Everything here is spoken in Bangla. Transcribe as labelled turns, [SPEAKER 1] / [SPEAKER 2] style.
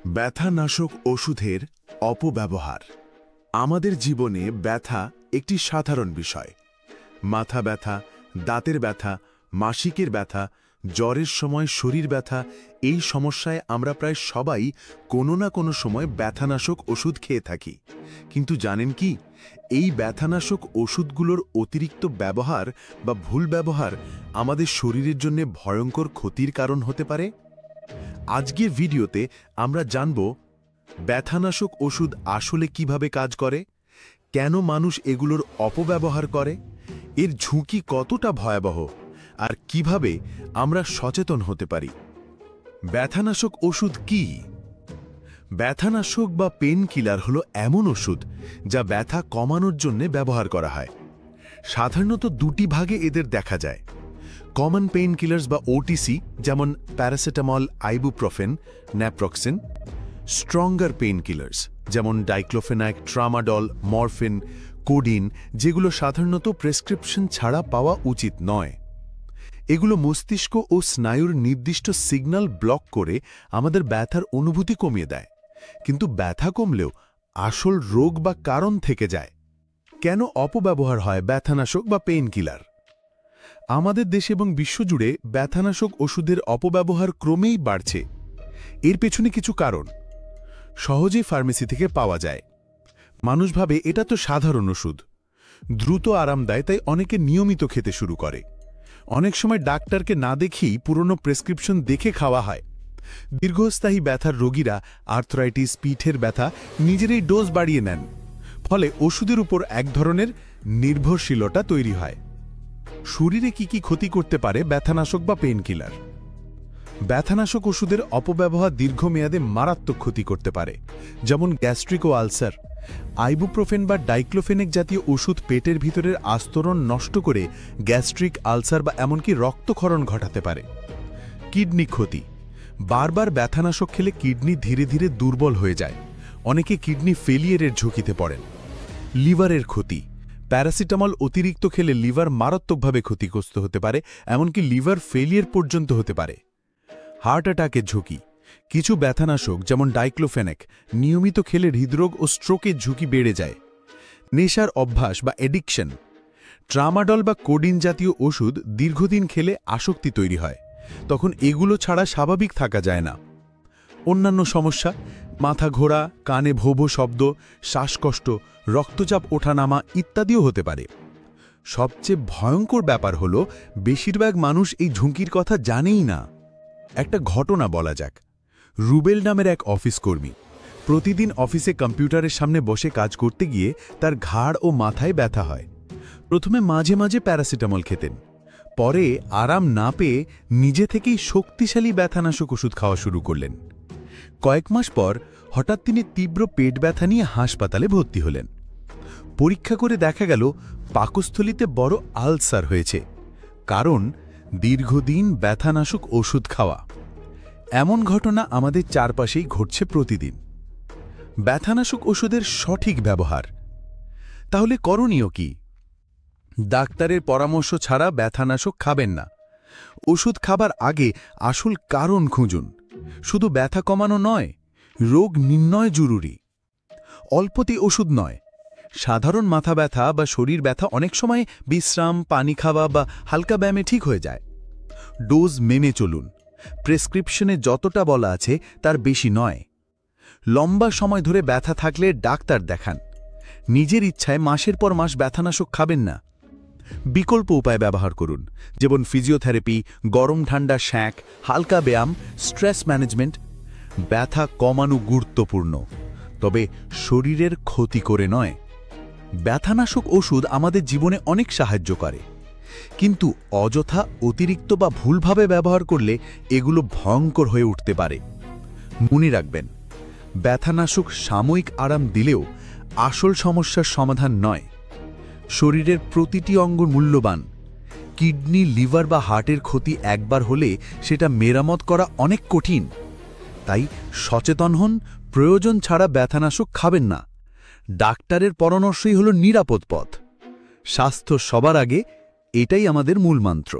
[SPEAKER 1] ব্যথানাশক ওষুধের অপব্যবহার। আমাদের জীবনে ব্যথা একটি সাধারণ বিষয়। মাথা ব্যথা, দাঁতের ব্যথা, মাসিকের ব্যথা, জ্বরের সময় শরীর ব্যথা, এই সমস্যায় আমরা প্রায় সবাই কোনো না কোনো সময় ব্যথানাশক ওষুধ খেয়ে থাকি। কিন্তু জানেন কি, এই ব্যথানাশক ওষুধগুলোর অতিরিক্ত ব্যবহার বা ভুল ব্যবহার আমাদের শরীরের জন্য ভয়ঙ্কর ক্ষতির কারণ হতে পারে। আজকের ভিডিওতে আমরা জানব ব্যথানাশক ওষুধ আসলে কিভাবে কাজ করে, কেন মানুষ এগুলোর অপব্যবহার করে, এর ঝুঁকি কতটা ভয়াবহ, আর কিভাবে আমরা সচেতন হতে পারি। ব্যথানাশক ওষুধ কি? ব্যথানাশক বা পেন কিলার হলো এমন ওষুধ যা ব্যথা কমানোর জন্য ব্যবহার করা হয়। সাধারণত দুটি ভাগে এদের দেখা যায়: কমন পেইন কিলার্স বা ওটিসি, যেমন paracetamol, ibuprofen, naproxen; stronger pain killers যেমন ডাইক্লোফেনাক, ট্রামাডল, মরফিন, কোডিন, যেগুলো সাধারণত প্রেসক্রিপশন ছাড়া পাওয়া উচিত নয়। এগুলো মস্তিষ্ক ও স্নায়ুর নির্দিষ্ট সিগন্যাল ব্লক করে আমাদের ব্যথার অনুভূতি কমিয়ে দেয়, কিন্তু ব্যথা কমলেও আসল রোগ বা কারণ থেকে যায়। কেন অপব্যবহার হয় ব্যথানাশক বা পেইন কিলার? আমাদের দেশ এবং বিশ্বজুড়ে ব্যথানাশক ওষুধের অপব্যবহার ক্রমেই বাড়ছে। এর পেছনে কিছু কারণ। সহজেই ফার্মেসি থেকে পাওয়া যায়। মানুষ ভাবে এটা তো সাধারণ ওষুধ, দ্রুত আরাম দেয়, তাই অনেকে নিয়মিত খেতে শুরু করে। অনেক সময় ডাক্তারকে না দেখেই পুরনো প্রেসক্রিপশন দেখে খাওয়া হয়। দীর্ঘস্থায়ী ব্যথার রোগীরা আর্থ্রাইটিস, পিঠের ব্যথা নিজেরাই ডোজ বাড়িয়ে নেন, ফলে ওষুধের উপর এক ধরনের নির্ভরশীলতা তৈরি হয়। শরীরে কি কি ক্ষতি করতে পারে ব্যথানাশক বা পেইন কিলার? ব্যথানাশক ওষুধের অপব্যবহার দীর্ঘমেয়াদে মারাত্মক ক্ষতি করতে পারে, যেমন গ্যাস্ট্রিক ও আলসার। আইবুপ্রোফেন বা ডাইক্লোফেনেক জাতীয় ওষুধ পেটের ভিতরের আস্তরণ নষ্ট করে গ্যাস্ট্রিক, আলসার বা এমনকি রক্তক্ষরণ ঘটাতে পারে। কিডনি ক্ষতি। বারবার ব্যথানাশক খেলে কিডনি ধীরে ধীরে দুর্বল হয়ে যায়, অনেকে কিডনি ফেলিয়ারের ঝুঁকিতে পড়েন। লিভারের ক্ষতি। প্যারাসিটামল অতিরিক্ত খেলে লিভার মারাত্মকভাবে ক্ষতিগ্রস্ত হতে পারে, এমনকি লিভার ফেলিয়ার পর্যন্ত হতে পারে। হার্ট অ্যাটাকের ঝুঁকি। কিছু ব্যথানাশক যেমন ডাইক্লোফেনেক নিয়মিত খেলে হৃদরোগ ও স্ট্রোকের ঝুঁকি বেড়ে যায়। নেশার অভ্যাস বা অ্যাডিকশন। ট্রামাডল বা কোডিন জাতীয় ওষুধ দীর্ঘদিন খেলে আসক্তি তৈরি হয়, তখন এগুলো ছাড়া স্বাভাবিক থাকা যায় না। অন্যান্য সমস্যা: মাথা ঘোরা, কানে ভো ভো শব্দ, শ্বাসকষ্ট, রক্তচাপ ওঠানামা ইত্যাদিও হতে পারে। সবচেয়ে ভয়ঙ্কর ব্যাপার হল বেশিরভাগ মানুষ এই ঝুঁকির কথা জানেই না। একটা ঘটনা বলা যাক। রুবেল নামের এক অফিস কর্মী প্রতিদিন অফিসে কম্পিউটারের সামনে বসে কাজ করতে গিয়ে তার ঘাড় ও মাথায় ব্যথা হয়। প্রথমে মাঝে মাঝে প্যারাসিটামল খেতেন, পরে আরাম না পেয়ে নিজে থেকেই শক্তিশালী ব্যথানাশক ওষুধ খাওয়া শুরু করলেন। কয়েক মাস পর হঠাৎ তিনি তীব্র পেট ব্যথা নিয়ে হাসপাতালে ভর্তি হলেন। পরীক্ষা করে দেখা গেল পাকস্থলীতে বড় আলসার হয়েছে, কারণ দীর্ঘদিন ব্যথানাশক ওষুধ খাওয়া। এমন ঘটনা আমাদের চারপাশেই ঘটছে প্রতিদিন। ব্যথানাশক ওষুধের সঠিক ব্যবহার। তাহলে করণীয় কি? ডাক্তারের পরামর্শ ছাড়া ব্যথানাশক খাবেন না। ওষুধ খাবার আগে আসল কারণ খুঁজুন। শুধু ব্যথা কমানো নয়, রোগ নির্ণয় জরুরি। অল্পতে ওষুধ নয়। সাধারণ মাথা ব্যথা বা শরীর ব্যথা অনেক সময় বিশ্রাম, পানি খাওয়া বা হালকা ব্যায়ামে ঠিক হয়ে যায়। ডোজ মেনে চলুন। প্রেসক্রিপশনে যতটা বলা আছে তার বেশি নয়। লম্বা সময় ধরে ব্যথা থাকলে ডাক্তার দেখান। নিজের ইচ্ছায় মাসের পর মাস ব্যথানাশক খাবেন না। বিকল্প উপায় ব্যবহার করুন, যেমন ফিজিওথেরাপি, গরম ঠান্ডা শ্যাক, হালকা ব্যায়াম, স্ট্রেস ম্যানেজমেন্ট। ব্যথা কমানো গুরুত্বপূর্ণ, তবে শরীরের ক্ষতি করে নয়। ব্যথানাশক ওষুধ আমাদের জীবনে অনেক সাহায্য করে, কিন্তু অযথা, অতিরিক্ত বা ভুলভাবে ব্যবহার করলে এগুলো ভয়ঙ্কর হয়ে উঠতে পারে। মনে রাখবেন, ব্যথানাশক সাময়িক আরাম দিলেও আসল সমস্যার সমাধান নয়। শরীরের প্রতিটি অঙ্গ মূল্যবান। কিডনি, লিভার বা হার্টের ক্ষতি একবার হলে সেটা মেরামত করা অনেক কঠিন। তাই সচেতন হন, প্রয়োজন ছাড়া ব্যথানাশক খাবেন না। ডাক্তারের পরামর্শই হল নিরাপদ পথ। স্বাস্থ্য সবার আগে, এটাই আমাদের মূল মন্ত্র।